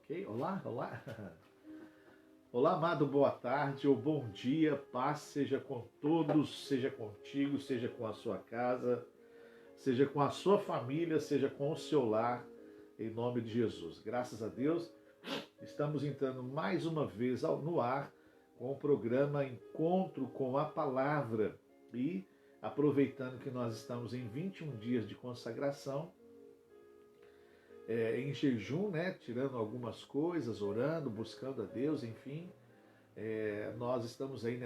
Ok? Olá, olá. Olá, amado, boa tarde ou bom dia. Paz seja com todos, seja contigo, seja com a sua casa, seja com a sua família, seja com o seu lar, em nome de Jesus. Graças a Deus, estamos entrando mais uma vez no ar com o programa Encontro com a Palavra e aproveitando que nós estamos em 21 dias de consagração, em jejum, né, tirando algumas coisas, orando, buscando a Deus, enfim. Nós estamos aí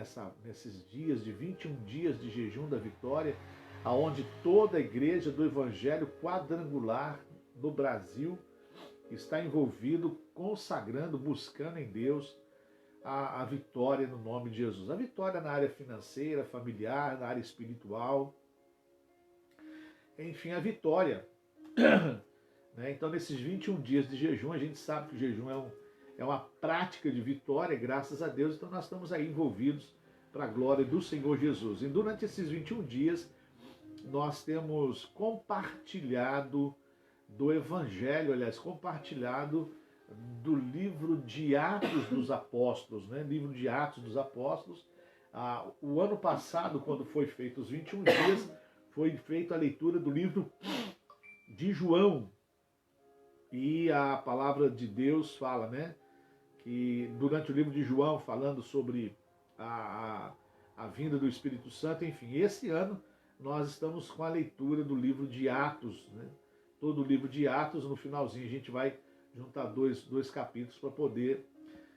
nesses dias de 21 dias de jejum da vitória, aonde toda a igreja do Evangelho Quadrangular no Brasil está envolvido, consagrando, buscando em Deus a vitória no nome de Jesus. A vitória na área financeira, familiar, na área espiritual, enfim, a vitória. Então, nesses 21 dias de jejum, a gente sabe que o jejum é uma prática de vitória, graças a Deus, então nós estamos aí envolvidos para a glória do Senhor Jesus. E durante esses 21 dias, nós temos compartilhado do Evangelho, aliás, compartilhado do livro de Atos dos Apóstolos, né? Livro de Atos dos Apóstolos. O ano passado, quando foi feito os 21 dias, foi feita a leitura do livro de João. E a palavra de Deus fala, né, que durante o livro de João, falando sobre a vinda do Espírito Santo, enfim, esse ano nós estamos com a leitura do livro de Atos, né? Todo o livro de Atos, no finalzinho a gente vai juntar dois capítulos para poder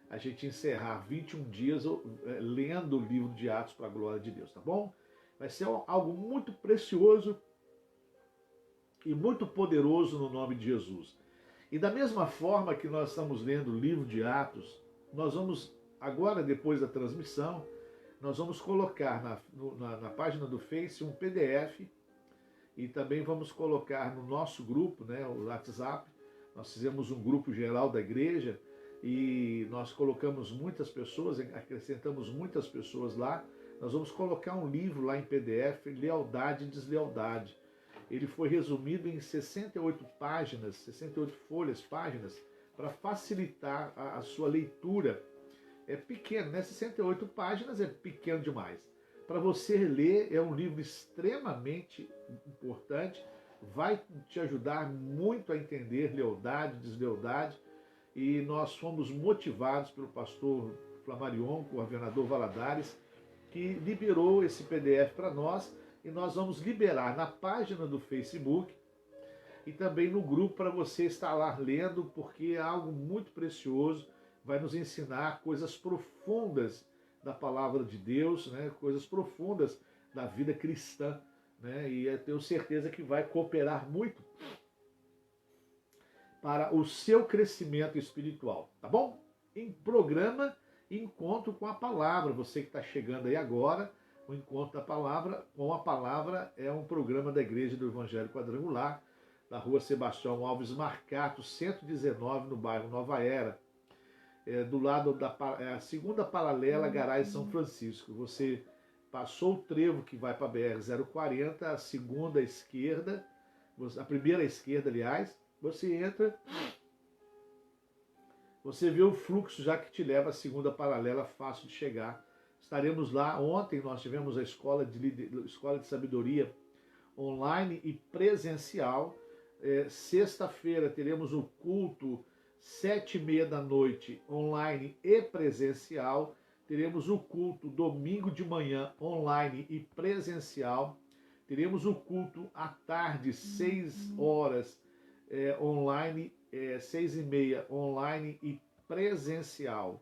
a gente encerrar 21 dias lendo o livro de Atos para a glória de Deus, tá bom? Vai ser algo muito precioso e muito poderoso no nome de Jesus. E da mesma forma que nós estamos lendo o livro de Atos, nós vamos, agora depois da transmissão, nós vamos colocar na página do Face um PDF e também vamos colocar no nosso grupo, né, o WhatsApp. Nós fizemos um grupo geral da igreja e nós colocamos muitas pessoas, acrescentamos muitas pessoas lá. Nós vamos colocar um livro lá em PDF, Lealdade e Deslealdade. Ele foi resumido em 68 páginas, 68 páginas, para facilitar a sua leitura. É pequeno, né? 68 páginas é pequeno demais. Para você ler, é um livro extremamente importante, vai te ajudar muito a entender lealdade, deslealdade, e nós fomos motivados pelo pastor Flamarion, governador Valadares, que liberou esse PDF para nós, e nós vamos liberar na página do Facebook e também no grupo para você estar lá lendo, porque é algo muito precioso, vai nos ensinar coisas profundas da palavra de Deus, né? Coisas profundas da vida cristã, né? E eu tenho certeza que vai cooperar muito para o seu crescimento espiritual, tá bom? Em programa Encontro com a Palavra, você que está chegando aí agora, o Encontro da Palavra com a Palavra é um programa da Igreja do Evangelho Quadrangular, da rua Sebastião Alves Marcato, 119, no bairro Nova Era, do lado da segunda paralela, Garagem São Francisco. Você passou o trevo que vai para a BR-040, a segunda esquerda, a primeira esquerda, aliás, você entra, você vê o fluxo já que te leva à segunda paralela, fácil de chegar. Estaremos lá. Ontem nós tivemos a escola de sabedoria online e presencial. Sexta-feira teremos o culto 7h30 da noite, online e presencial. Teremos o culto domingo de manhã, online e presencial. Teremos o culto à tarde, 6 horas, online, 6h30, online e presencial.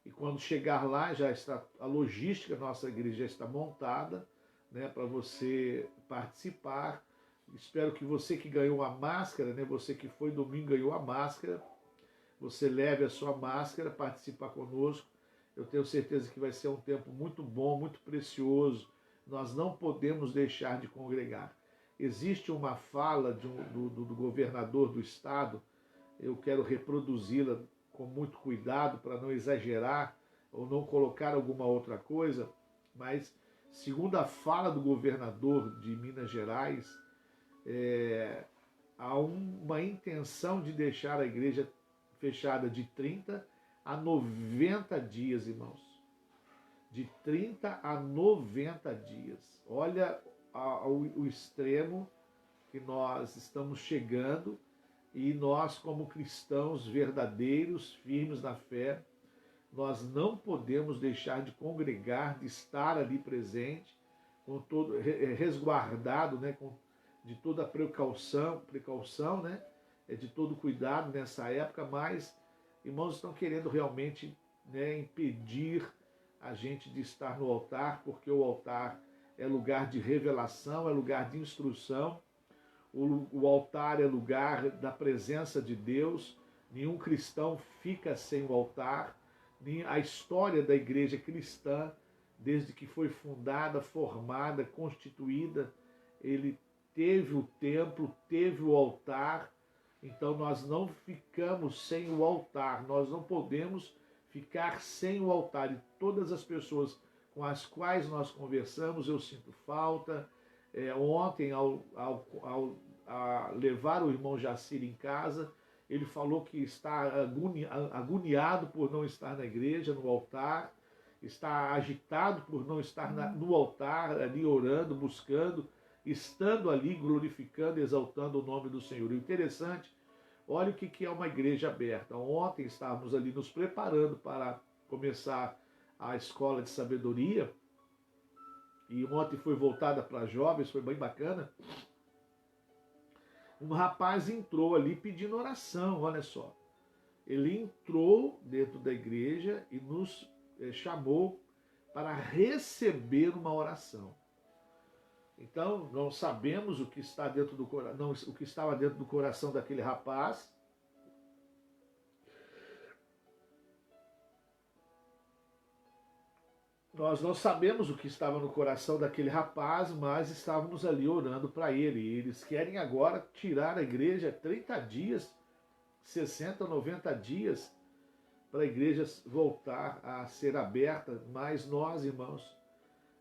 E quando chegar lá, já está a logística, nossa igreja já está montada, né, para você participar. Espero que você que ganhou a máscara, né, você que foi domingo ganhou a máscara, você leve a sua máscara, participar conosco. Eu tenho certeza que vai ser um tempo muito bom, muito precioso. Nós não podemos deixar de congregar. Existe uma fala do governador do estado, eu quero reproduzi-la com muito cuidado para não exagerar ou não colocar alguma outra coisa, mas segundo a fala do governador de Minas Gerais, há uma intenção de deixar a igreja fechada de 30 a 90 dias, irmãos. De 30 a 90 dias. Olha o extremo que nós estamos chegando, e nós, como cristãos verdadeiros, firmes na fé, nós não podemos deixar de congregar, de estar ali presente, com todo resguardado, né, de toda a precaução, né, de todo cuidado nessa época, mas irmãos estão querendo realmente, né, impedir a gente de estar no altar, porque o altar é lugar de revelação, é lugar de instrução. O altar é lugar da presença de Deus. Nenhum cristão fica sem o altar. A história da igreja cristã, desde que foi fundada, formada, constituída, ele teve o templo, teve o altar. Então nós não ficamos sem o altar, nós não podemos ficar sem o altar. E todas as pessoas com as quais nós conversamos, eu sinto falta. Ontem, ao levar o irmão Jacir em casa, ele falou que está agoniado por não estar na igreja, no altar, está agitado por não estar no altar, ali orando, buscando, estando ali, glorificando, exaltando o nome do Senhor. E o interessante, olha o que é uma igreja aberta. Ontem estávamos ali nos preparando para começar a escola de sabedoria, e ontem foi voltada para jovens, foi bem bacana. Um rapaz entrou ali pedindo oração, olha só. Ele entrou dentro da igreja e nos chamou para receber uma oração. Então, não sabemos o que está dentro do coração, o que estava dentro do coração daquele rapaz. Nós não sabemos o que estava no coração daquele rapaz, mas estávamos ali orando para ele. E eles querem agora tirar a igreja 30 dias, 60, 90 dias, para a igreja voltar a ser aberta. Mas nós, irmãos,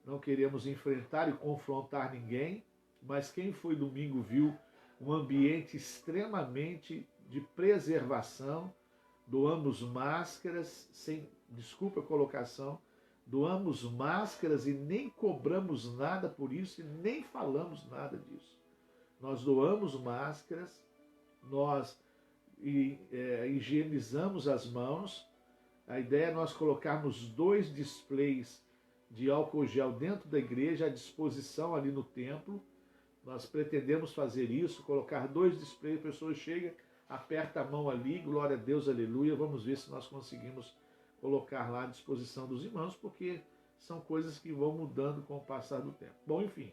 não queremos enfrentar e confrontar ninguém, mas quem foi domingo viu um ambiente extremamente de preservação. Doamos máscaras, sem, desculpa a colocação, doamos máscaras e nem cobramos nada por isso e nem falamos nada disso. Nós doamos máscaras, nós higienizamos as mãos. A ideia é nós colocarmos 2 displays de álcool gel dentro da igreja, à disposição ali no templo. Nós pretendemos fazer isso, colocar 2 displays, a pessoa chega, aperta a mão ali, glória a Deus, aleluia. Vamos ver se nós conseguimos colocar lá à disposição dos irmãos, porque são coisas que vão mudando com o passar do tempo. Bom, enfim,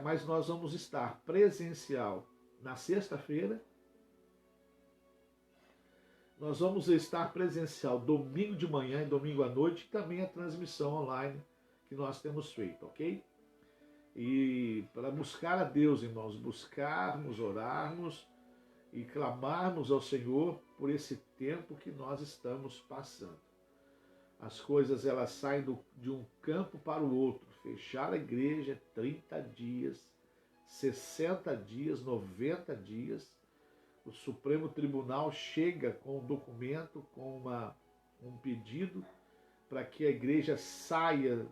mas nós vamos estar presencial na sexta-feira, nós vamos estar presencial domingo de manhã e domingo à noite, e também a transmissão online que nós temos feito, ok? E para buscar a Deus, irmãos, buscarmos, orarmos e clamarmos ao Senhor por esse tempo que nós estamos passando. As coisas elas saem de um campo para o outro. Fechar a igreja 30 dias, 60 dias, 90 dias. O Supremo Tribunal chega com um documento, com um pedido para que a igreja saia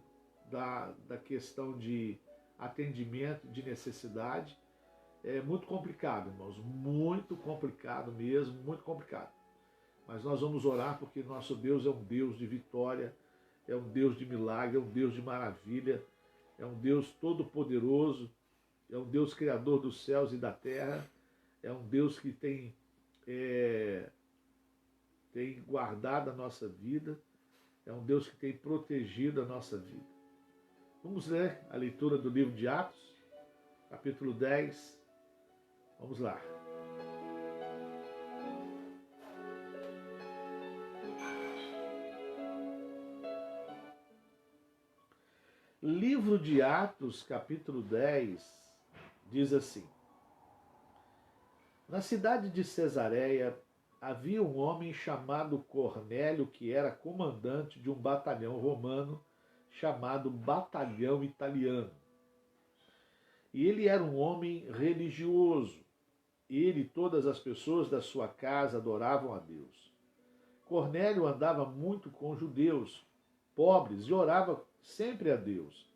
da questão de atendimento, de necessidade. É muito complicado, irmãos, muito complicado mesmo, muito complicado. Mas nós vamos orar porque nosso Deus é um Deus de vitória, é um Deus de milagre, é um Deus de maravilha, é um Deus todo-poderoso, é um Deus criador dos céus e da terra, é um Deus que tem guardado a nossa vida, é um Deus que tem protegido a nossa vida. Vamos ler a leitura do livro de Atos, capítulo 10. Vamos lá. Livro de Atos, capítulo 10, diz assim: Na cidade de Cesareia havia um homem chamado Cornélio, que era comandante de um batalhão romano chamado Batalhão Italiano. E ele era um homem religioso, Ele e todas as pessoas da sua casa adoravam a Deus. Cornélio andava muito com judeus, pobres, e orava sempre a Deus.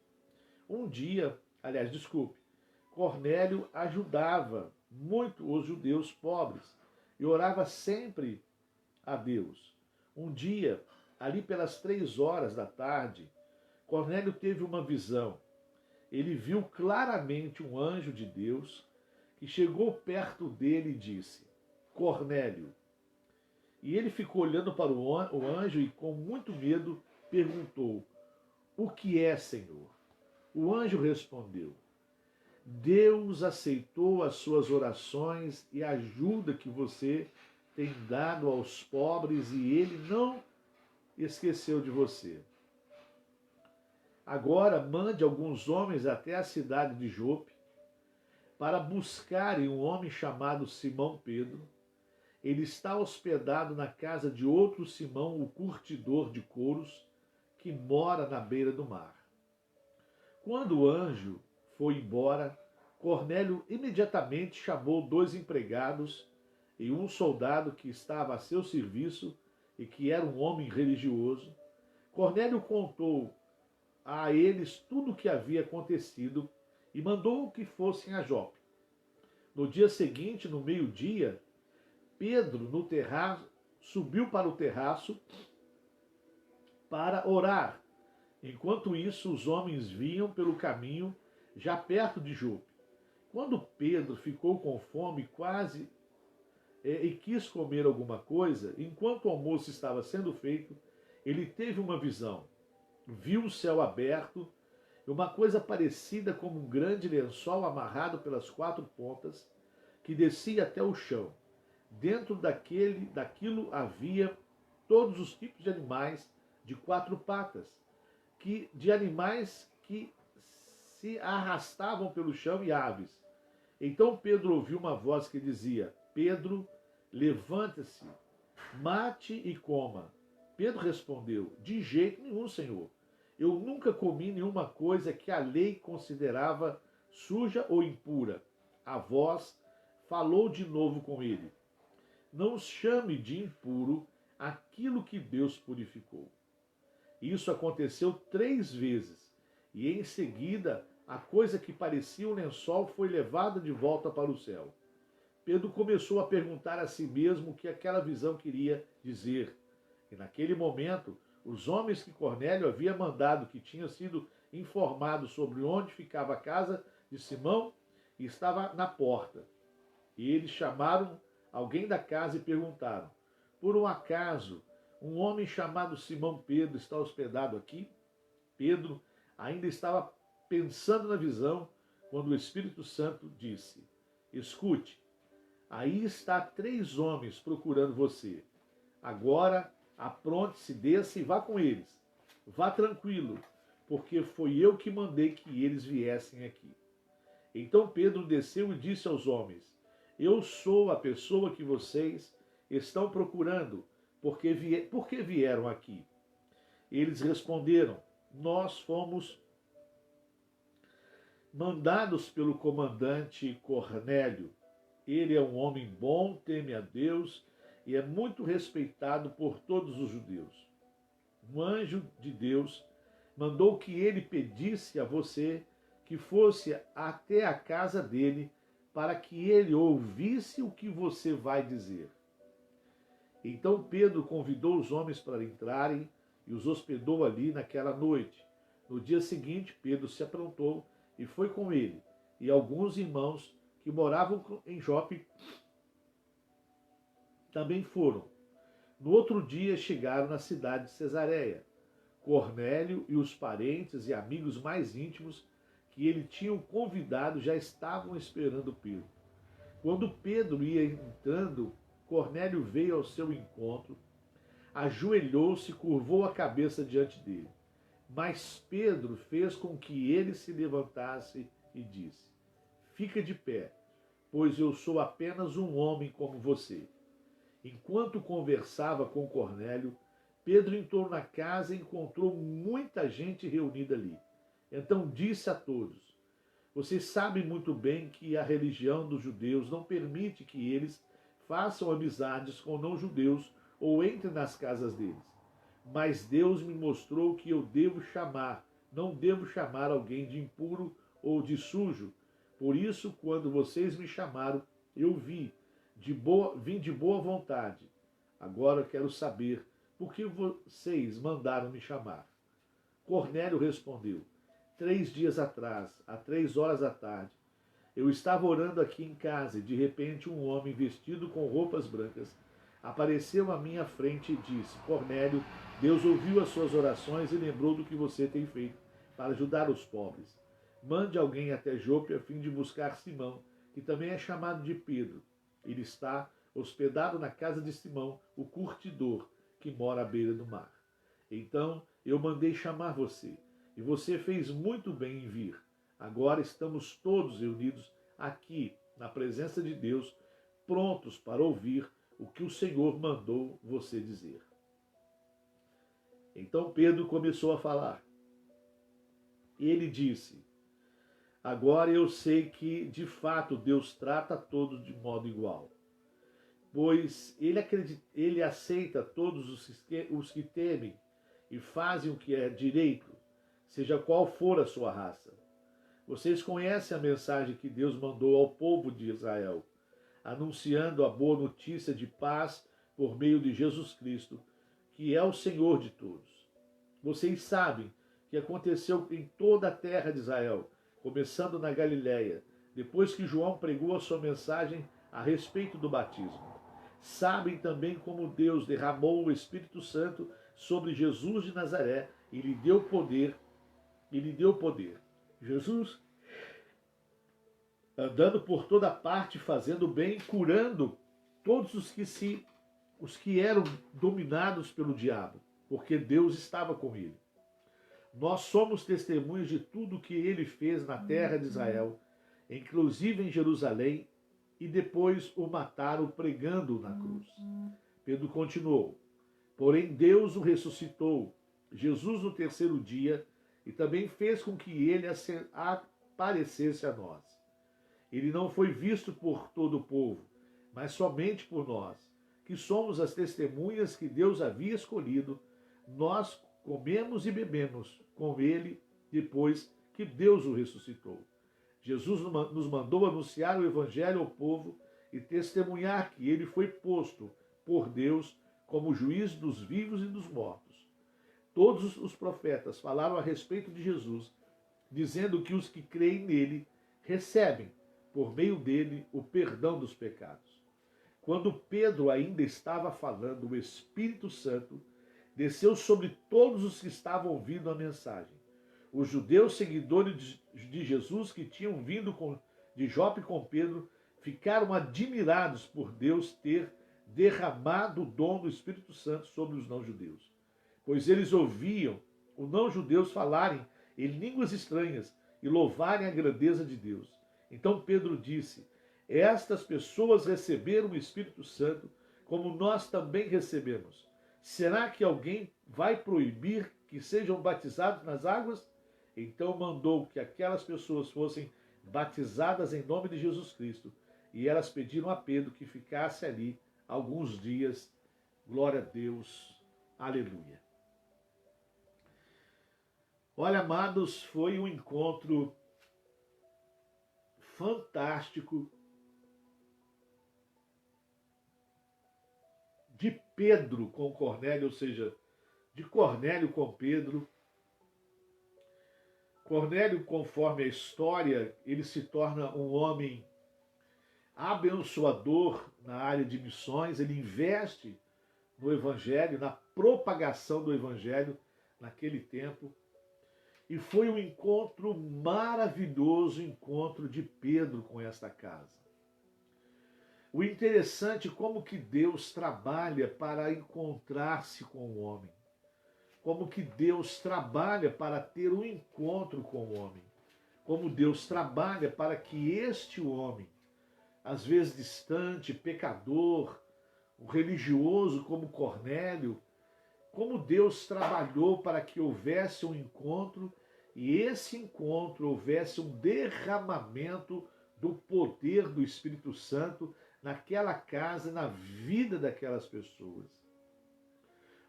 Cornélio ajudava muito os judeus pobres e orava sempre a Deus. Um dia, ali pelas 3 horas da tarde, Cornélio teve uma visão. Ele viu claramente um anjo de Deus que chegou perto dele e disse: Cornélio. E ele ficou olhando para o anjo e, com muito medo, perguntou: O que é, Senhor? O anjo respondeu: Deus aceitou as suas orações e a ajuda que você tem dado aos pobres e ele não esqueceu de você. Agora mande alguns homens até a cidade de Jope para buscarem um homem chamado Simão Pedro. Ele está hospedado na casa de outro Simão, o curtidor de couros, que mora na beira do mar. Quando o anjo foi embora, Cornélio imediatamente chamou 2 empregados e um soldado que estava a seu serviço e que era um homem religioso. Cornélio contou a eles tudo o que havia acontecido e mandou que fossem a Jope. No dia seguinte, no meio-dia, Pedro, no terraço, subiu para o terraço para orar. Enquanto isso, os homens vinham pelo caminho, já perto de Jope. Quando Pedro ficou com fome, e quis comer alguma coisa, enquanto o almoço estava sendo feito, ele teve uma visão. Viu o céu aberto e uma coisa parecida como um grande lençol amarrado pelas 4 pontas, que descia até o chão. Dentro daquilo havia todos os tipos de animais de 4 patas, de animais que se arrastavam pelo chão e aves. Então Pedro ouviu uma voz que dizia: Pedro, levante-se, mate e coma. Pedro respondeu: De jeito nenhum, Senhor. Eu nunca comi nenhuma coisa que a lei considerava suja ou impura. A voz falou de novo com ele: Não chame de impuro aquilo que Deus purificou. Isso aconteceu 3 vezes, e em seguida a coisa que parecia um lençol foi levada de volta para o céu. Pedro começou a perguntar a si mesmo o que aquela visão queria dizer. E naquele momento, os homens que Cornélio havia mandado, que tinham sido informados sobre onde ficava a casa de Simão, estava na porta. E eles chamaram alguém da casa e perguntaram: Por um acaso, um homem chamado Simão Pedro está hospedado aqui? Pedro ainda estava pensando na visão quando o Espírito Santo disse: Escute, aí está 3 homens procurando você. Agora apronte-se, desça e vá com eles. Vá tranquilo, porque foi eu que mandei que eles viessem aqui. Então Pedro desceu e disse aos homens: Eu sou a pessoa que vocês estão procurando, por que vieram aqui? Eles responderam: Nós fomos mandados pelo comandante Cornélio. Ele é um homem bom, teme a Deus e é muito respeitado por todos os judeus. Um anjo de Deus mandou que ele pedisse a você que fosse até a casa dele para que ele ouvisse o que você vai dizer. Então Pedro convidou os homens para entrarem e os hospedou ali naquela noite. No dia seguinte, Pedro se aprontou e foi com ele, e alguns irmãos que moravam em Jope também foram. No outro dia chegaram na cidade de Cesareia. Cornélio e os parentes e amigos mais íntimos que ele tinha convidado já estavam esperando Pedro. Quando Pedro ia entrando, Cornélio veio ao seu encontro, ajoelhou-se e curvou a cabeça diante dele. Mas Pedro fez com que ele se levantasse e disse: Fica de pé, pois eu sou apenas um homem como você. Enquanto conversava com Cornélio, Pedro entrou na casa e encontrou muita gente reunida ali. Então disse a todos: Vocês sabem muito bem que a religião dos judeus não permite que eles façam amizades com não-judeus ou entrem nas casas deles. Mas Deus me mostrou que eu não devo chamar alguém de impuro ou de sujo. Por isso, quando vocês me chamaram, eu vim de boa vontade. Agora eu quero saber por que vocês mandaram me chamar. Cornélio respondeu: 3 dias atrás, às 3 horas da tarde, eu estava orando aqui em casa e de repente um homem vestido com roupas brancas apareceu à minha frente e disse: Cornélio, Deus ouviu as suas orações e lembrou do que você tem feito para ajudar os pobres. Mande alguém até Jope a fim de buscar Simão, que também é chamado de Pedro. Ele está hospedado na casa de Simão, o curtidor, que mora à beira do mar. Então eu mandei chamar você, e você fez muito bem em vir. Agora estamos todos reunidos aqui, na presença de Deus, prontos para ouvir o que o Senhor mandou você dizer. Então Pedro começou a falar. Ele disse: agora eu sei que, de fato, Deus trata a todos de modo igual, pois ele aceita todos os que temem e fazem o que é direito, seja qual for a sua raça. Vocês conhecem a mensagem que Deus mandou ao povo de Israel, anunciando a boa notícia de paz por meio de Jesus Cristo, que é o Senhor de todos. Vocês sabem que aconteceu em toda a terra de Israel, começando na Galiléia, depois que João pregou a sua mensagem a respeito do batismo. Sabem também como Deus derramou o Espírito Santo sobre Jesus de Nazaré e lhe deu poder. Jesus, andando por toda parte, fazendo bem, curando todos os que eram dominados pelo diabo, porque Deus estava com ele. Nós somos testemunhas de tudo que ele fez na terra de Israel, inclusive em Jerusalém, e depois o mataram pregando na cruz. Pedro continuou: porém Deus o ressuscitou, Jesus no terceiro dia, e também fez com que ele aparecesse a nós. Ele não foi visto por todo o povo, mas somente por nós, que somos as testemunhas que Deus havia escolhido. Nós comemos e bebemos com ele depois que Deus o ressuscitou. Jesus nos mandou anunciar o Evangelho ao povo e testemunhar que ele foi posto por Deus como juiz dos vivos e dos mortos. Todos os profetas falaram a respeito de Jesus, dizendo que os que creem nele recebem, por meio dele, o perdão dos pecados. Quando Pedro ainda estava falando, o Espírito Santo desceu sobre todos os que estavam ouvindo a mensagem. Os judeus seguidores de Jesus que tinham vindo de Jope com Pedro ficaram admirados por Deus ter derramado o dom do Espírito Santo sobre os não-judeus, pois eles ouviam os não-judeus falarem em línguas estranhas e louvarem a grandeza de Deus. Então Pedro disse: estas pessoas receberam o Espírito Santo como nós também recebemos. Será que alguém vai proibir que sejam batizados nas águas? Então mandou que aquelas pessoas fossem batizadas em nome de Jesus Cristo. E elas pediram a Pedro que ficasse ali alguns dias. Glória a Deus. Aleluia. Olha, amados, foi um encontro fantástico de Pedro com Cornélio, ou seja, de Cornélio com Pedro. Cornélio, conforme a história, ele se torna um homem abençoador na área de missões, ele investe no Evangelho, na propagação do Evangelho naquele tempo. E foi um encontro maravilhoso, o encontro de Pedro com esta casa. O interessante é como que Deus trabalha para encontrar-se com o homem. Como que Deus trabalha para ter um encontro com o homem. Como Deus trabalha para que este homem, às vezes distante, pecador, um religioso como Cornélio, como Deus trabalhou para que houvesse um encontro e esse encontro houvesse um derramamento do poder do Espírito Santo naquela casa, na vida daquelas pessoas.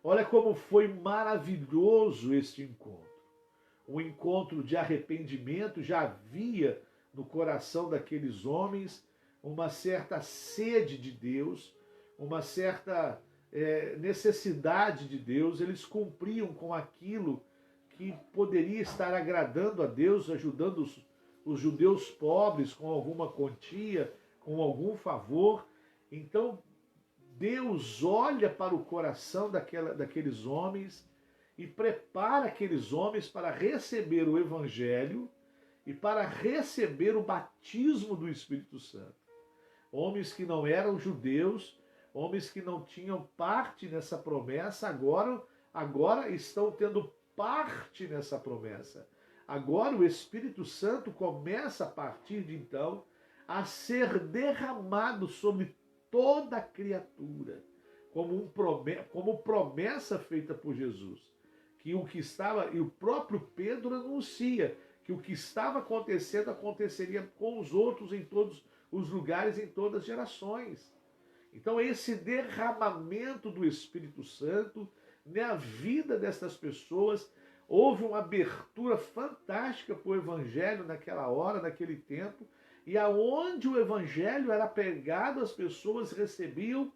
Olha como foi maravilhoso este encontro. Um encontro de arrependimento. Já havia no coração daqueles homens uma certa sede de Deus, uma certa necessidade de Deus. Eles cumpriam com aquilo que poderia estar agradando a Deus, ajudando os judeus pobres com alguma quantia, com algum favor. Então, Deus olha para o coração daqueles homens e prepara aqueles homens para receber o Evangelho e para receber o batismo do Espírito Santo. Homens que não eram judeus, homens que não tinham parte nessa promessa, agora estão tendo parte nessa promessa. Agora o Espírito Santo começa a partir de então a ser derramado sobre toda a criatura, como promessa feita por Jesus, que o que estava, e o próprio Pedro anuncia que o que estava acontecendo aconteceria com os outros em todos os lugares, em todas as gerações. Então esse derramamento do Espírito Santo na vida dessas pessoas, houve uma abertura fantástica para o Evangelho naquela hora, naquele tempo, e aonde o Evangelho era pregado, as pessoas recebiam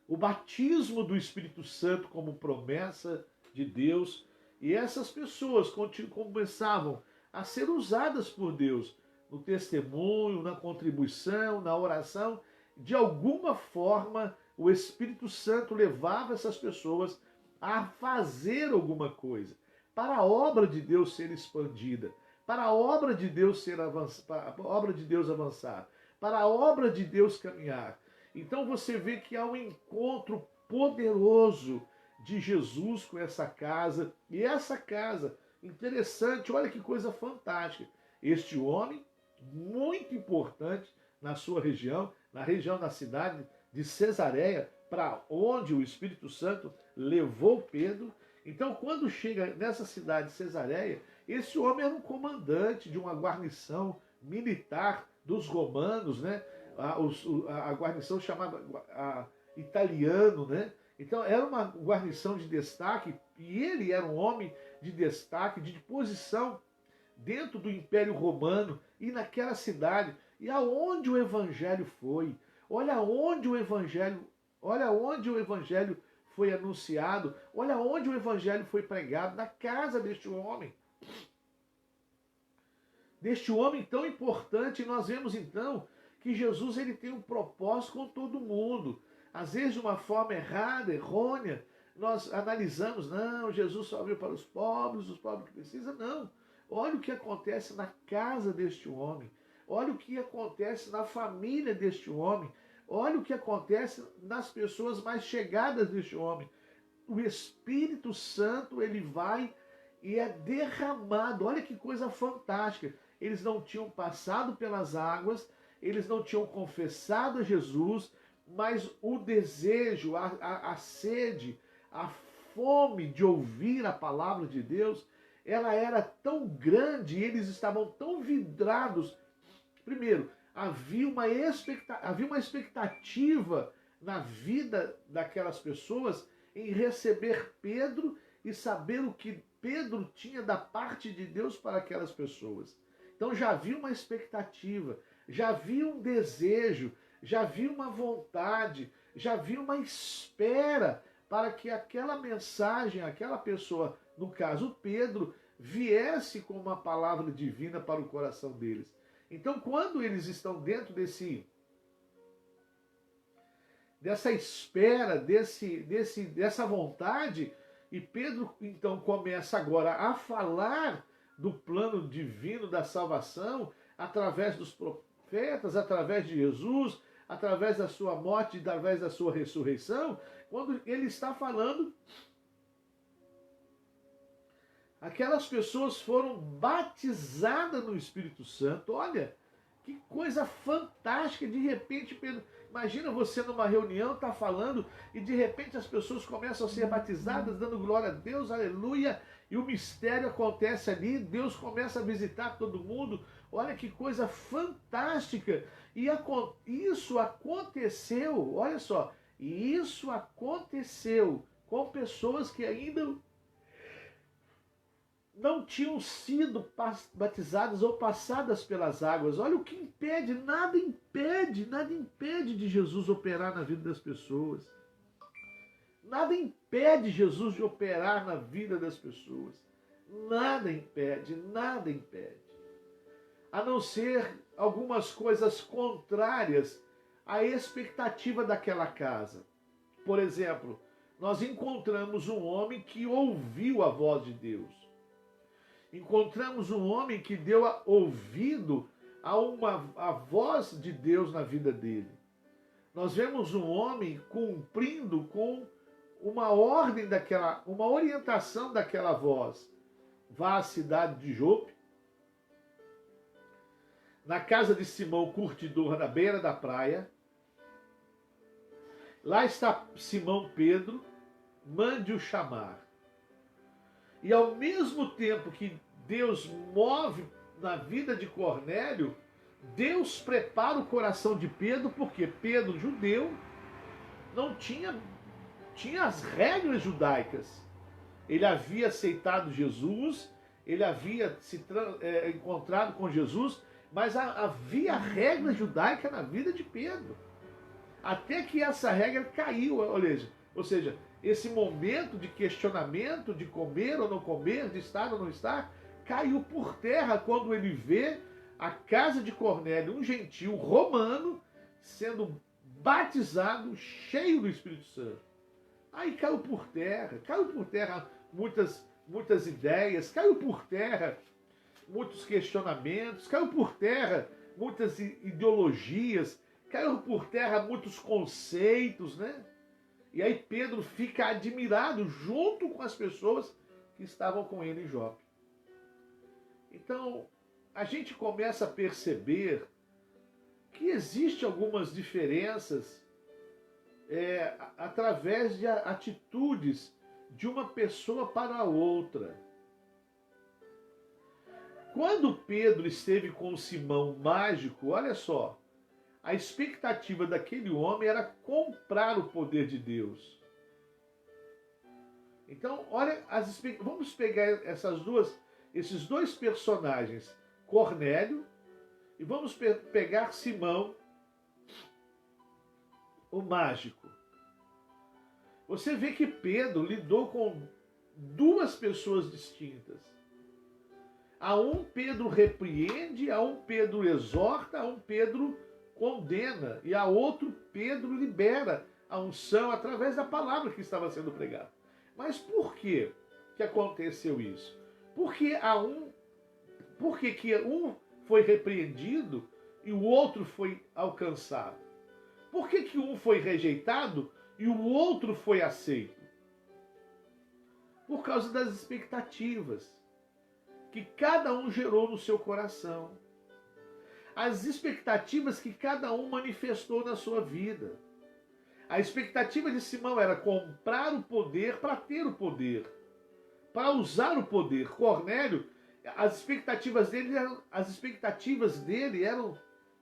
o batismo do Espírito Santo como promessa de Deus, e essas pessoas começavam a ser usadas por Deus no testemunho, na contribuição, na oração. De alguma forma, o Espírito Santo levava essas pessoas a fazer alguma coisa, para a obra de Deus ser expandida, para a obra de Deus para a obra de Deus avançar, para a obra de Deus caminhar. Então você vê que há um encontro poderoso de Jesus com essa casa, e essa casa, interessante, olha que coisa fantástica. Este homem, muito importante na sua região, na região da cidade de Cesareia, para onde o Espírito Santo levou Pedro. Então, quando chega nessa cidade de Cesareia, esse homem era um comandante de uma guarnição militar dos romanos, né? A guarnição chamava italiano, né? Então, era uma guarnição de destaque, e ele era um homem de destaque, de posição dentro do Império Romano e naquela cidade. E aonde o Evangelho foi? Olha onde o Evangelho foi anunciado, olha onde o Evangelho foi pregado, na casa deste homem. Deste homem tão importante. E nós vemos então que Jesus ele tem um propósito com todo mundo. Às vezes de uma forma errada, errônea, nós analisamos, não, Jesus só veio para os pobres que precisam. Não. Olha o que acontece na casa deste homem. Olha o que acontece na família deste homem. Olha o que acontece nas pessoas mais chegadas deste homem. O Espírito Santo, ele vai e é derramado. Olha que coisa fantástica. Eles não tinham passado pelas águas, eles não tinham confessado a Jesus, mas o desejo, a sede, a fome de ouvir a palavra de Deus, ela era tão grande, e eles estavam tão vidrados. Primeiro, havia uma expectativa na vida daquelas pessoas em receber Pedro e saber o que Pedro tinha da parte de Deus para aquelas pessoas. Então já havia uma expectativa, já havia um desejo, já havia uma vontade, já havia uma espera para que aquela mensagem, aquela pessoa, no caso Pedro, viesse com uma palavra divina para o coração deles. Então, quando eles estão dentro dessa espera, dessa vontade, e Pedro então começa agora a falar do plano divino da salvação através dos profetas, através de Jesus, através da sua morte, através da sua ressurreição, quando ele está falando, aquelas pessoas foram batizadas no Espírito Santo. Olha, que coisa fantástica. De repente, Pedro, Imagina você numa reunião, está falando, e de repente as pessoas começam a ser batizadas, dando glória a Deus, aleluia, e o mistério acontece ali, Deus começa a visitar todo mundo. Olha que coisa fantástica! E isso aconteceu, olha só, e isso aconteceu com pessoas que ainda não tinham sido batizadas ou passadas pelas águas. Olha o que impede, nada impede de Jesus operar na vida das pessoas. Nada impede Jesus de operar na vida das pessoas. Nada impede, nada impede. A não ser algumas coisas contrárias à expectativa daquela casa. Por exemplo, nós encontramos um homem que ouviu a voz de Deus. Encontramos um homem que deu ouvido a voz de Deus na vida dele. Nós vemos um homem cumprindo com uma ordem uma orientação daquela voz. Vá à cidade de Jope, na casa de Simão curtidor, na beira da praia. Lá está Simão Pedro, mande-o chamar. E ao mesmo tempo que Deus move na vida de Cornélio, Deus prepara o coração de Pedro, porque Pedro, judeu, não tinha as regras judaicas. Ele havia aceitado Jesus, ele havia se encontrado com Jesus, mas havia regra judaica na vida de Pedro. Até que essa regra caiu, ou seja, esse momento de questionamento, de comer ou não comer, de estar ou não estar, caiu por terra quando ele vê a casa de Cornélio, um gentil romano, sendo batizado, cheio do Espírito Santo. Aí caiu por terra muitas ideias, caiu por terra muitos questionamentos, caiu por terra muitas ideologias, caiu por terra muitos conceitos, né? E aí Pedro fica admirado junto com as pessoas que estavam com ele em Jope. Então, a gente começa a perceber que existem algumas diferenças através de atitudes de uma pessoa para a outra. Quando Pedro esteve com Simão mágico, olha só, a expectativa daquele homem era comprar o poder de Deus. Então, olha, vamos pegar esses dois personagens, Cornélio, e vamos pegar Simão, o mágico. Você vê que Pedro lidou com duas pessoas distintas. A um Pedro repreende, a um Pedro exorta, a um Pedro condena, e a outro Pedro libera a unção através da palavra que estava sendo pregada. Mas por que aconteceu isso? Porque que um foi repreendido e o outro foi alcançado? Por que um foi rejeitado e o outro foi aceito? Por causa das expectativas que cada um gerou no seu coração. As expectativas que cada um manifestou na sua vida. A expectativa de Simão era comprar o poder para ter o poder, para usar o poder. Cornélio, as expectativas dele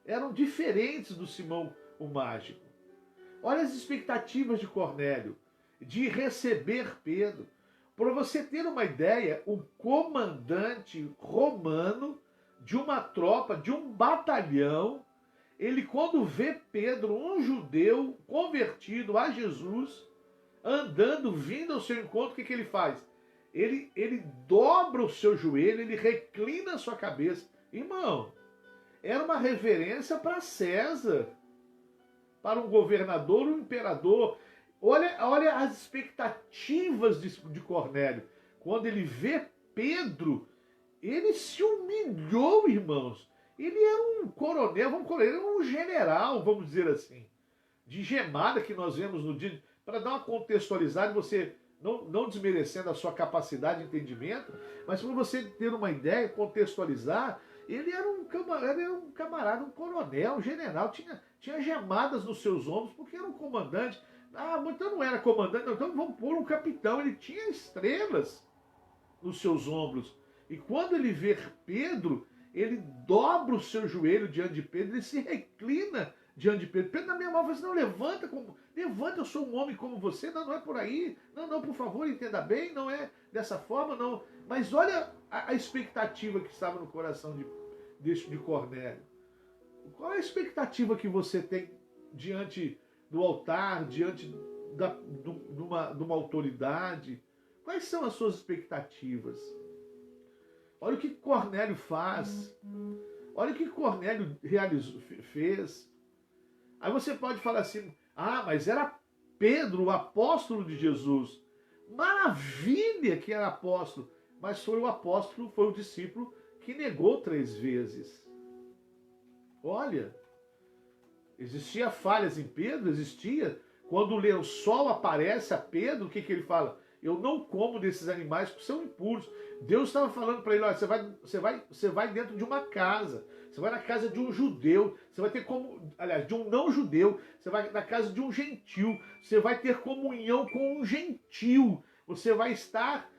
eram diferentes do Simão o mágico. Olha as expectativas de Cornélio de receber Pedro. Para você ter uma ideia, o comandante romano de uma tropa, de um batalhão, ele quando vê Pedro, um judeu convertido a Jesus, andando, vindo ao seu encontro, o que ele faz? Ele dobra o seu joelho, ele reclina a sua cabeça. Irmão, era uma reverência para César, para um governador, um imperador. Olha as expectativas de Cornélio. Quando ele vê Pedro, ele se humilhou, irmãos. Ele era um coronel, ele era um general, vamos dizer assim, de gemada que nós vemos no dia. Para dar uma contextualizada, você não desmerecendo a sua capacidade de entendimento, mas para você ter uma ideia, contextualizar, Ele era um camarada, um coronel, um general, tinha gemadas nos seus ombros, porque era um comandante. Ah, mas então não era comandante, então vamos pôr um capitão. Ele tinha estrelas nos seus ombros. E quando ele vê Pedro, ele dobra o seu joelho diante de Pedro, ele se reclina diante de Pedro. Pedro, na minha mão, fala assim, não, levanta, eu sou um homem como você. Não, não é por aí. Não, não, por favor, entenda bem, não é dessa forma, não. Mas olha a expectativa que estava no coração de Cornélio. Qual é a expectativa que você tem diante do altar, diante de uma autoridade? Quais são as suas expectativas? Olha o que Cornélio faz. Olha o que Cornélio fez. Aí você pode falar assim, ah, mas era Pedro, o apóstolo de Jesus. Maravilha que era apóstolo. Mas foi o apóstolo, foi o discípulo que negou 3 vezes. Olha, existia falhas em Pedro, existia. Quando o lençol aparece a Pedro, o que ele fala? Eu não como desses animais porque são impuros. Deus estava falando para ele, olha, você vai dentro de uma casa. Você vai na casa de um judeu. Você vai ter como, aliás, de um não judeu. Você vai na casa de um gentil. Você vai ter comunhão com um gentil. Você vai estar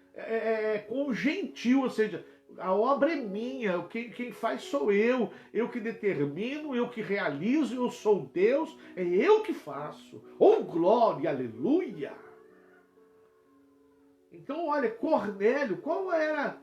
com um gentil, ou seja, a obra é minha, quem faz sou eu que determino, eu que realizo, eu sou Deus, é eu que faço. Oh, glória, aleluia! Então, olha, Cornélio, qual eram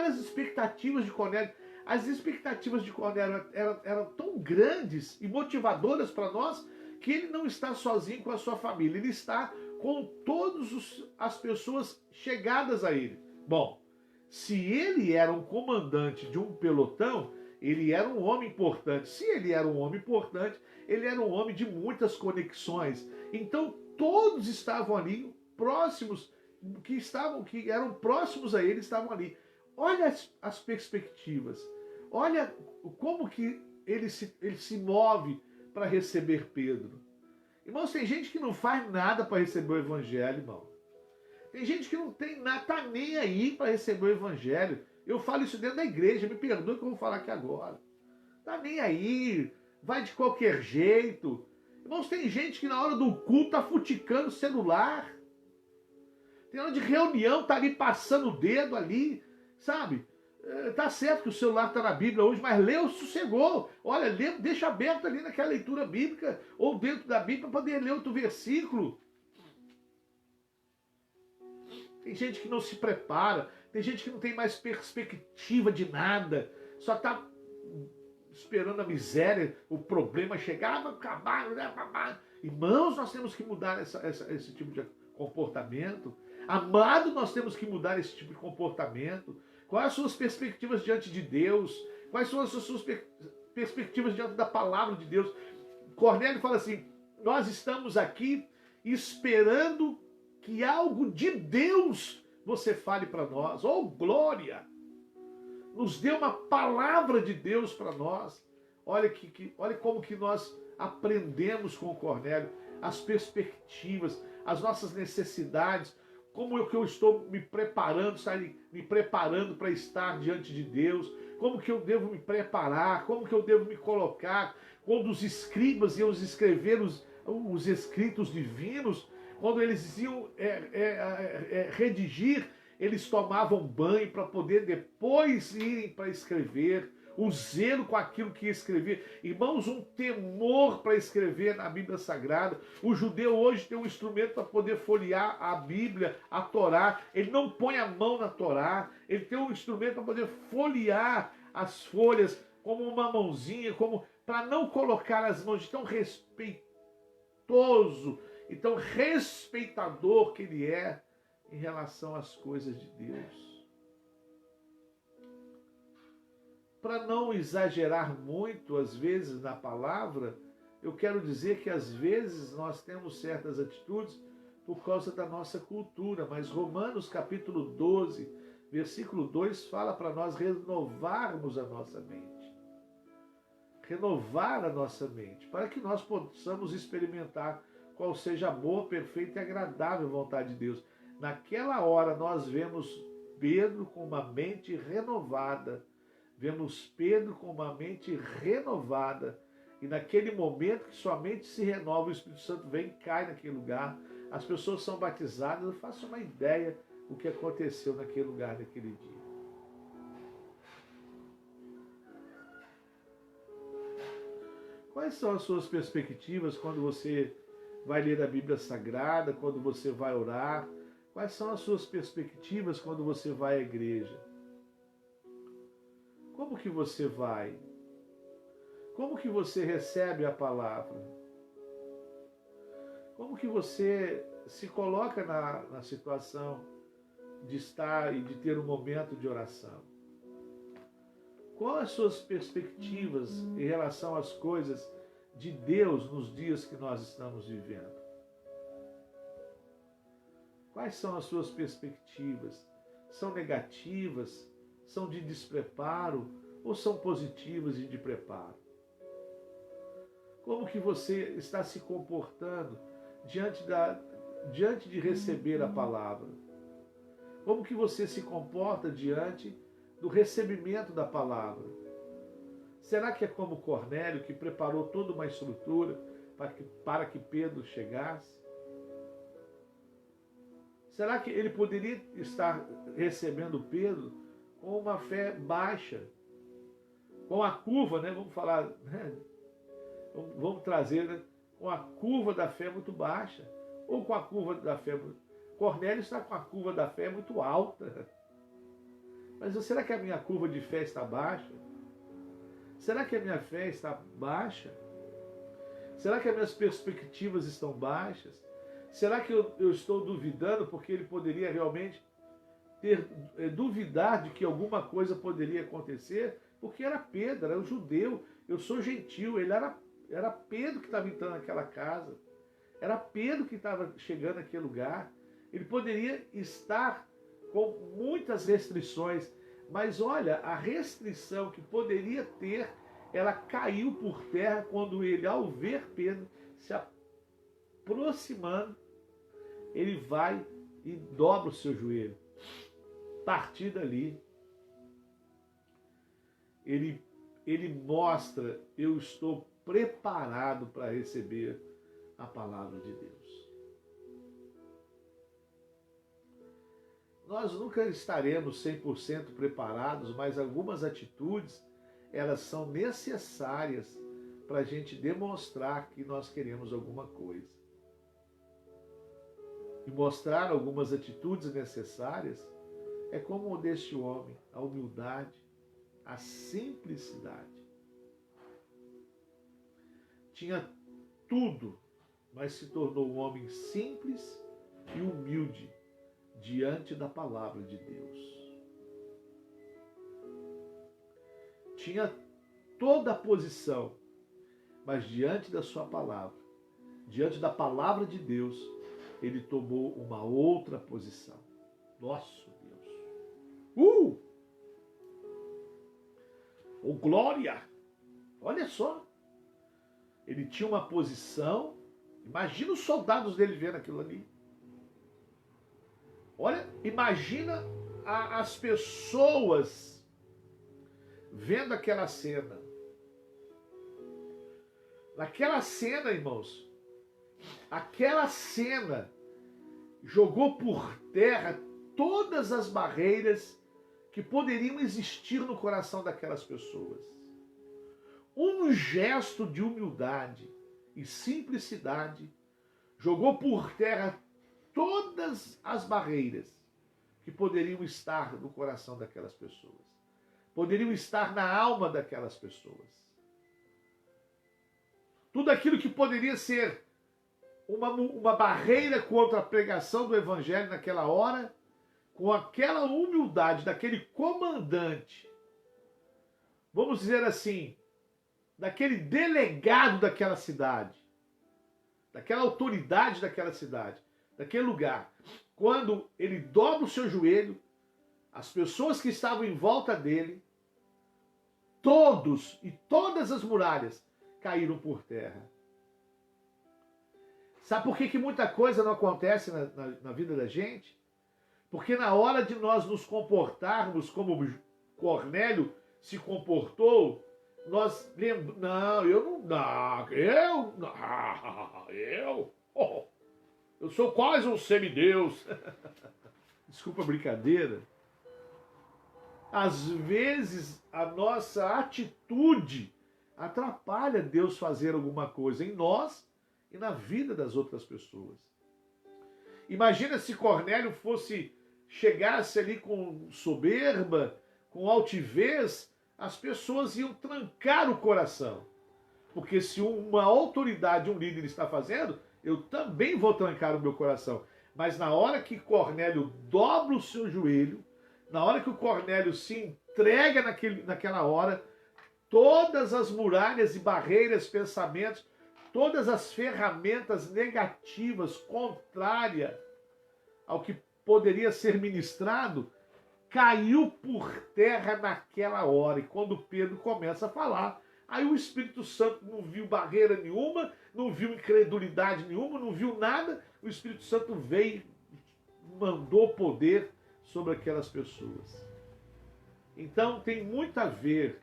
as expectativas de Cornélio? As expectativas de Cornélio eram tão grandes e motivadoras para nós que ele não está sozinho com a sua família, ele está com todas as pessoas chegadas a ele. Bom, se ele era um comandante de um pelotão, ele era um homem importante. Se ele era um homem importante, ele era um homem de muitas conexões. Então, todos estavam ali próximos, que eram próximos a ele, estavam ali. Olha as perspectivas. Olha como que ele se move para receber Pedro. Irmãos, tem gente que não faz nada para receber o evangelho, irmão. Tem gente que não tem nada, tá nem aí para receber o evangelho. Eu falo isso dentro da igreja, me perdoe que eu vou falar aqui agora. Tá nem aí, vai de qualquer jeito. Irmãos, tem gente que na hora do culto tá futicando o celular. Tem hora de reunião, tá ali passando o dedo ali, sabe? Tá certo que o celular tá na Bíblia hoje, mas leu, sossegou. Olha, deixa aberto ali naquela leitura bíblica, ou dentro da Bíblia, para poder ler outro versículo. Tem gente que não se prepara, tem gente que não tem mais perspectiva de nada, só está esperando a miséria, o problema chegar, vai acabar. Irmãos, nós temos que mudar esse tipo de comportamento. Amado, nós temos que mudar esse tipo de comportamento. Quais as suas perspectivas diante de Deus? Quais são as suas perspectivas diante da palavra de Deus? Cornélio fala assim, nós estamos aqui esperando que algo de Deus você fale para nós. Oh, glória! Nos dê uma palavra de Deus para nós. Olha como que nós aprendemos com o Cornélio as perspectivas, as nossas necessidades, como eu estou me preparando para estar diante de Deus, como que eu devo me preparar, como que eu devo me colocar. Quando os escribas iam escrever os escritos divinos, quando eles iam redigir, eles tomavam banho para poder depois irem para escrever. O zelo com aquilo que ia escrever. Irmãos, um temor para escrever na Bíblia Sagrada. O judeu hoje tem um instrumento para poder folhear a Bíblia, a Torá. Ele não põe a mão na Torá. Ele tem um instrumento para poder folhear as folhas como uma mãozinha, como para não colocar as mãos de tão respeitoso e tão respeitador que ele é em relação às coisas de Deus. Para não exagerar muito, às vezes, na palavra, eu quero dizer que, às vezes, nós temos certas atitudes por causa da nossa cultura, mas Romanos, capítulo 12, versículo 2, fala para nós renovarmos a nossa mente. Renovar a nossa mente, para que nós possamos experimentar qual seja a boa, perfeita e agradável vontade de Deus. Naquela hora, nós vemos Pedro com uma mente renovada, Vemos Pedro com uma mente renovada. E naquele momento que sua mente se renova, o Espírito Santo vem e cai naquele lugar. As pessoas são batizadas. Eu faço uma ideia do que aconteceu naquele lugar, naquele dia. Quais são as suas perspectivas quando você vai ler a Bíblia Sagrada, quando você vai orar? Quais são as suas perspectivas quando você vai à igreja? Como que você vai? Como que você recebe a palavra? Como que você se coloca na situação de estar e de ter um momento de oração? Quais as suas perspectivas em relação às coisas de Deus nos dias que nós estamos vivendo? Quais são as suas perspectivas? São negativas? São de despreparo? Ou são positivas e de preparo? Como que você está se comportando diante de receber a palavra? Como que você se comporta diante do recebimento da palavra? Será que é como Cornélio, que preparou toda uma estrutura para que Pedro chegasse? Será que ele poderia estar recebendo Pedro com uma fé baixa? Com a curva, né? Vamos falar, né? Vamos trazer, né? Com a curva da fé muito baixa. Ou com a curva da fé... Cornélio está com a curva da fé muito alta. Mas será que a minha curva de fé está baixa? Será que a minha fé está baixa? Será que as minhas perspectivas estão baixas? Será que eu estou duvidando porque ele poderia realmente duvidar de que alguma coisa poderia acontecer? Porque era Pedro, era um judeu, eu sou gentil, era Pedro que estava entrando naquela casa, era Pedro que estava chegando naquele lugar. Ele poderia estar com muitas restrições, mas olha, a restrição que poderia ter, ela caiu por terra quando ele, ao ver Pedro se aproximando, ele vai e dobra o seu joelho. A partir dali, ele mostra: eu estou preparado para receber a palavra de Deus. Nós nunca estaremos 100% preparados, mas algumas atitudes, elas são necessárias para a gente demonstrar que nós queremos alguma coisa. E mostrar algumas atitudes necessárias é como o deste homem: a humildade, a simplicidade. Tinha tudo, mas se tornou um homem simples e humilde diante da palavra de Deus. Tinha toda a posição, mas diante da sua palavra, diante da palavra de Deus, ele tomou uma outra posição. Nosso Deus! Oh, glória! Olha só! Ele tinha uma posição. Imagina os soldados dele vendo aquilo ali. Olha, imagina as pessoas vendo aquela cena. Naquela cena, irmãos, aquela cena jogou por terra todas as barreiras que poderiam existir no coração daquelas pessoas. Um gesto de humildade e simplicidade jogou por terra todas as barreiras que poderiam estar no coração daquelas pessoas, poderiam estar na alma daquelas pessoas. Tudo aquilo que poderia ser uma barreira contra a pregação do Evangelho naquela hora, com aquela humildade daquele comandante, vamos dizer assim, daquele delegado daquela cidade, daquela autoridade daquela cidade, daquele lugar, quando ele dobra o seu joelho, as pessoas que estavam em volta dele, todos e todas as muralhas caíram por terra. Sabe por que muita coisa não acontece na vida da gente? Porque na hora de nós nos comportarmos como Cornélio, se comportou, nós lembramos, não, eu não, eu sou quase um semideus. Desculpa a brincadeira. Às vezes a nossa atitude atrapalha Deus fazer alguma coisa em nós e na vida das outras pessoas. Imagina se Cornélio chegasse ali com soberba, com altivez, as pessoas iam trancar o coração. Porque se uma autoridade, um líder está fazendo, eu também vou trancar o meu coração. Mas na hora que Cornélio dobra o seu joelho, na hora que o Cornélio se entrega naquela hora, todas as muralhas e barreiras, pensamentos, todas as ferramentas negativas, contrárias ao que poderia ser ministrado, caiu por terra naquela hora. E quando Pedro começa a falar, aí o Espírito Santo não viu barreira nenhuma, não viu incredulidade nenhuma, não viu nada. O Espírito Santo veio, mandou poder sobre aquelas pessoas. Então tem muito a ver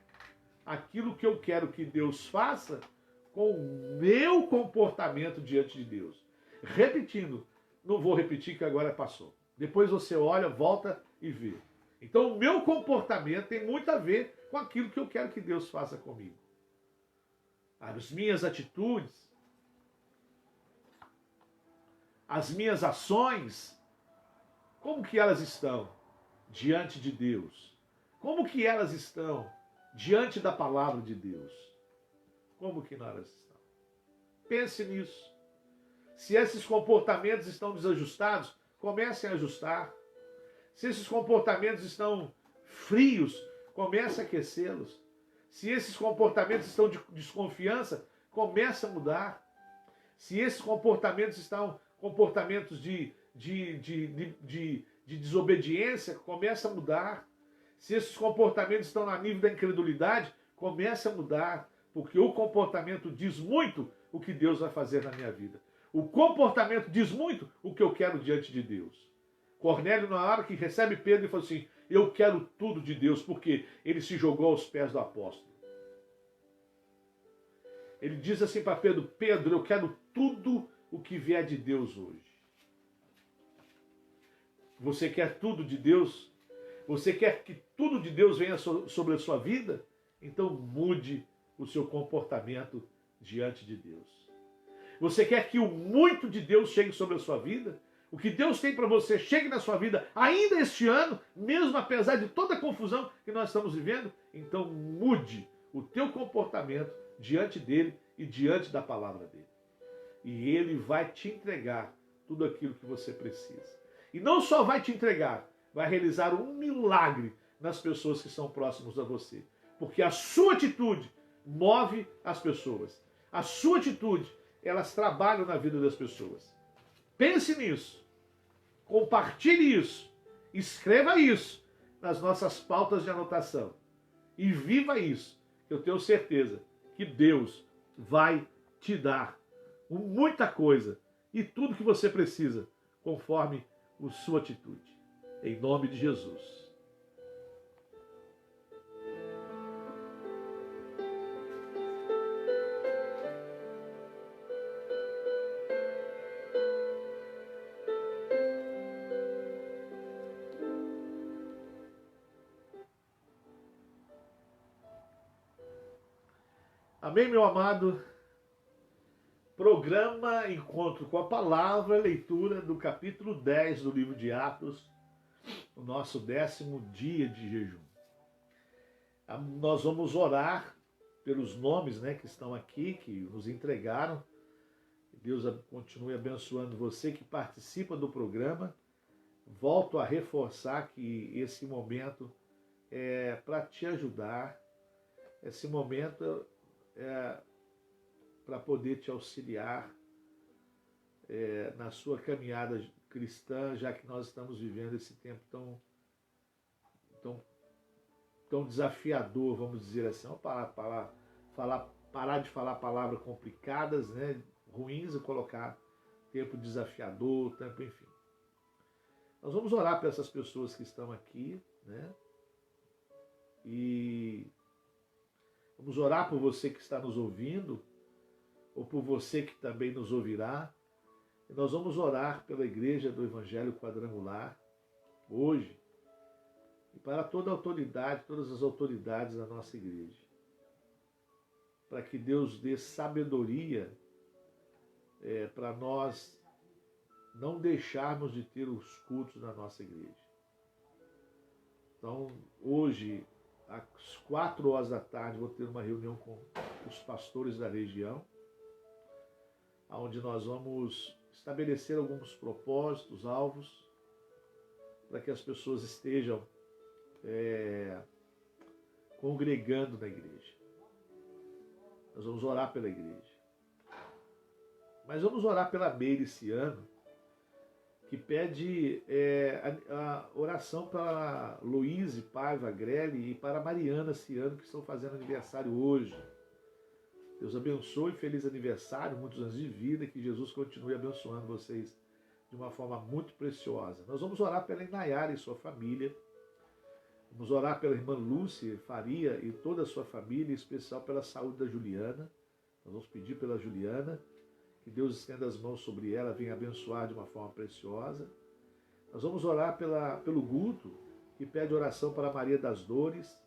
aquilo que eu quero que Deus faça com o meu comportamento diante de Deus. Repetindo, não vou repetir que agora passou. Depois você olha, volta e vê. Então o meu comportamento tem muito a ver com aquilo que eu quero que Deus faça comigo. As minhas atitudes, as minhas ações, como que elas estão diante de Deus? Como que elas estão diante da palavra de Deus? Como que elas estão? Pense nisso. Se esses comportamentos estão desajustados, comecem a ajustar. Se esses comportamentos estão frios, comece a aquecê-los. Se esses comportamentos estão de desconfiança, comece a mudar. Se esses comportamentos estão comportamentos de desobediência, comece a mudar. Se esses comportamentos estão a nível da incredulidade, comece a mudar. Porque o comportamento diz muito o que Deus vai fazer na minha vida. O comportamento diz muito o que eu quero diante de Deus. Cornélio, na hora que recebe Pedro, ele falou assim: eu quero tudo de Deus, porque ele se jogou aos pés do apóstolo. Ele diz assim para Pedro: Pedro, eu quero tudo o que vier de Deus hoje. Você quer tudo de Deus? Você quer que tudo de Deus venha sobre a sua vida? Então mude o seu comportamento diante de Deus. Você quer que o muito de Deus chegue sobre a sua vida? O que Deus tem para você chegue na sua vida ainda este ano, mesmo apesar de toda a confusão que nós estamos vivendo? Então mude o teu comportamento diante dele e diante da palavra dele. E ele vai te entregar tudo aquilo que você precisa. E não só vai te entregar, vai realizar um milagre nas pessoas que são próximas a você. Porque a sua atitude move as pessoas. A sua atitude, elas trabalham na vida das pessoas. Pense nisso. Compartilhe isso. Escreva isso nas nossas pautas de anotação. E viva isso. Eu tenho certeza que Deus vai te dar muita coisa e tudo que você precisa conforme a sua atitude. Em nome de Jesus. Amém, meu amado? Programa Encontro com a Palavra, leitura do capítulo 10 do livro de Atos, o nosso 10º dia de jejum. Nós vamos orar pelos nomes, que estão aqui, que nos entregaram. Deus continue abençoando você que participa do programa. Volto a reforçar que esse momento é para te ajudar. Esse momento para poder te auxiliar na sua caminhada cristã, já que nós estamos vivendo esse tempo tão desafiador, vamos dizer assim. Vamos parar de falar palavras complicadas, ruins, e colocar tempo desafiador, tempo, enfim. Nós vamos orar para essas pessoas que estão aqui, E vamos orar por você que está nos ouvindo, ou por você que também nos ouvirá. E nós vamos orar pela Igreja do Evangelho Quadrangular hoje e para toda a autoridade, todas as autoridades da nossa igreja, para que Deus dê sabedoria para nós não deixarmos de ter os cultos na nossa igreja. Então, hoje, às 4 horas da tarde, vou ter uma reunião com os pastores da região, onde nós vamos estabelecer alguns propósitos, alvos, para que as pessoas estejam congregando na igreja. Nós vamos orar pela igreja. Mas vamos orar pela Meire esse ano, que pede a oração para Luíse Paiva Grelli e para Mariana esse ano, que estão fazendo aniversário hoje. Deus abençoe, feliz aniversário, muitos anos de vida, que Jesus continue abençoando vocês de uma forma muito preciosa. Nós vamos orar pela Inayara e sua família, vamos orar pela irmã Lúcia Faria e toda a sua família, em especial pela saúde da Juliana. Nós vamos pedir pela Juliana, que Deus estenda as mãos sobre ela, venha abençoar de uma forma preciosa. Nós vamos orar pelo Guto, que pede oração para Maria das Dores,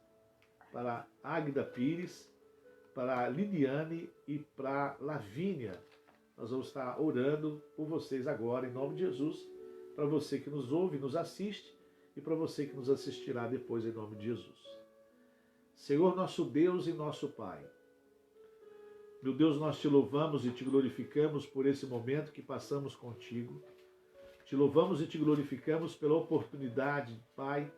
para Águida Pires, para Liliane e para Lavínia. Nós vamos estar orando por vocês agora, em nome de Jesus, para você que nos ouve, nos assiste, e para você que nos assistirá depois, em nome de Jesus. Senhor nosso Deus e nosso Pai, meu Deus, nós te louvamos e te glorificamos por esse momento que passamos contigo. Te louvamos e te glorificamos pela oportunidade, Pai,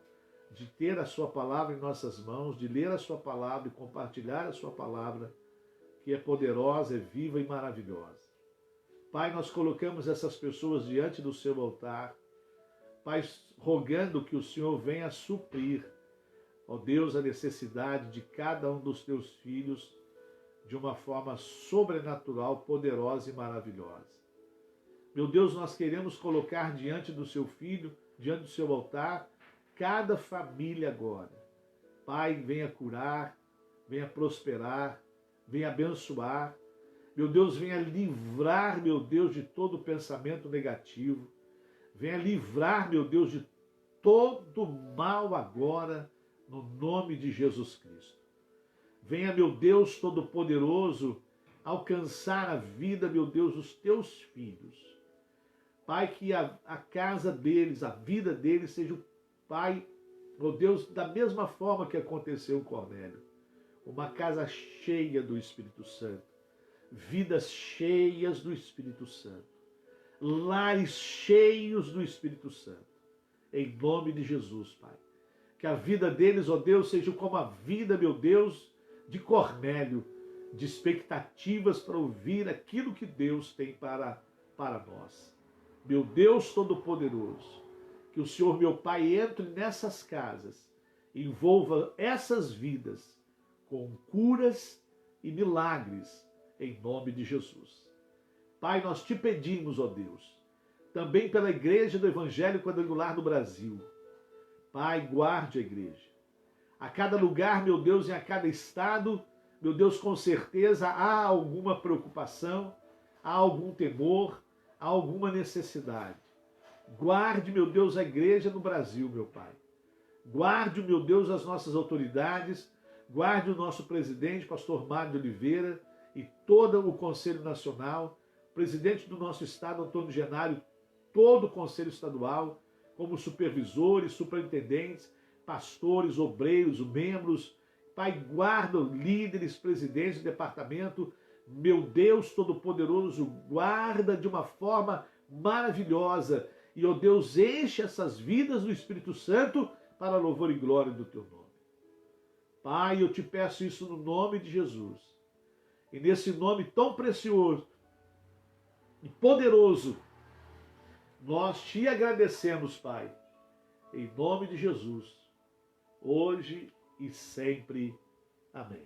de ter a sua palavra em nossas mãos, de ler a sua palavra e compartilhar a sua palavra, que é poderosa, é viva e maravilhosa. Pai, nós colocamos essas pessoas diante do seu altar, Pai, rogando que o Senhor venha suprir, ó Deus, a necessidade de cada um dos teus filhos de uma forma sobrenatural, poderosa e maravilhosa. Meu Deus, nós queremos colocar diante do seu filho, diante do seu altar, cada família agora. Pai, venha curar, venha prosperar, venha abençoar. Meu Deus, venha livrar, meu Deus, de todo pensamento negativo. Venha livrar, meu Deus, de todo mal agora, no nome de Jesus Cristo. Venha, meu Deus Todo-Poderoso, alcançar a vida, meu Deus, dos teus filhos. Pai, que a casa deles, a vida deles seja, Pai, meu Deus, da mesma forma que aconteceu com Cornélio. Uma casa cheia do Espírito Santo. Vidas cheias do Espírito Santo. Lares cheios do Espírito Santo. Em nome de Jesus, Pai. Que a vida deles, ó Deus, seja como a vida, meu Deus, de Cornélio, de expectativas para ouvir aquilo que Deus tem para nós. Meu Deus Todo-Poderoso, que o Senhor, meu Pai, entre nessas casas, envolva essas vidas com curas e milagres, em nome de Jesus. Pai, nós te pedimos, ó Deus, também pela Igreja do Evangelho Quadrangular do Brasil. Pai, guarde a igreja. A cada lugar, meu Deus, e a cada estado, meu Deus, com certeza há alguma preocupação, há algum temor, há alguma necessidade. Guarde, meu Deus, a igreja no Brasil, meu Pai. Guarde, meu Deus, as nossas autoridades, guarde o nosso presidente, pastor Mário de Oliveira, e todo o Conselho Nacional, presidente do nosso estado, Antônio Genário, todo o Conselho Estadual, como supervisores, superintendentes, pastores, obreiros, membros. Pai, guarda líderes, presidentes de departamento. Meu Deus Todo-Poderoso, guarda de uma forma maravilhosa. E, ó Deus, enche essas vidas do Espírito Santo para louvor e glória do teu nome. Pai, eu te peço isso no nome de Jesus. E nesse nome tão precioso e poderoso, nós te agradecemos, Pai, em nome de Jesus, hoje e sempre. Amém.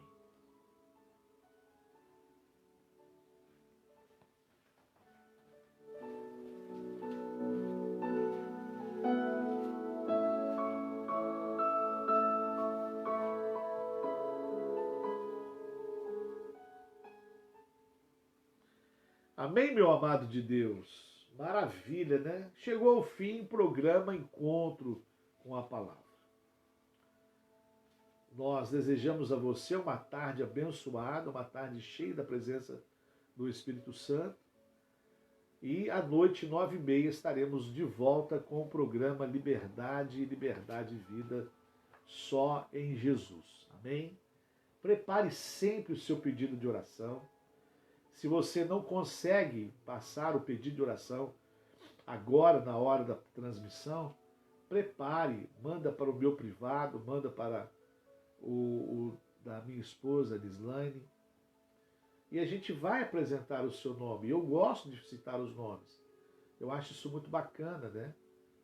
Amém, meu amado de Deus? Maravilha, né? Chegou ao fim o programa Encontro com a Palavra. Nós desejamos a você uma tarde abençoada, uma tarde cheia da presença do Espírito Santo. E à noite, 9h30, estaremos de volta com o programa Liberdade e Vida só em Jesus. Amém? Prepare sempre o seu pedido de oração. Se você não consegue passar o pedido de oração agora, na hora da transmissão, prepare, manda para o meu privado, manda para o da minha esposa, Lislaine, e a gente vai apresentar o seu nome. Eu gosto de citar os nomes. Eu acho isso muito bacana, né?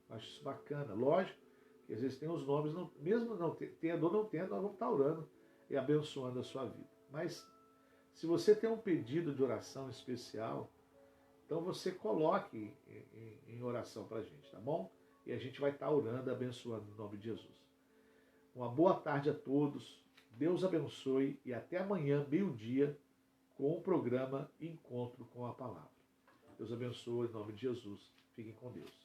Eu acho isso bacana. Lógico que às vezes tem os nomes, mesmo não tendo ou não tendo, nós vamos estar orando e abençoando a sua vida. Mas se você tem um pedido de oração especial, então você coloque em oração para a gente, tá bom? E a gente vai estar orando, abençoando em nome de Jesus. Uma boa tarde a todos, Deus abençoe e até amanhã, meio-dia, com o programa Encontro com a Palavra. Deus abençoe em nome de Jesus. Fiquem com Deus.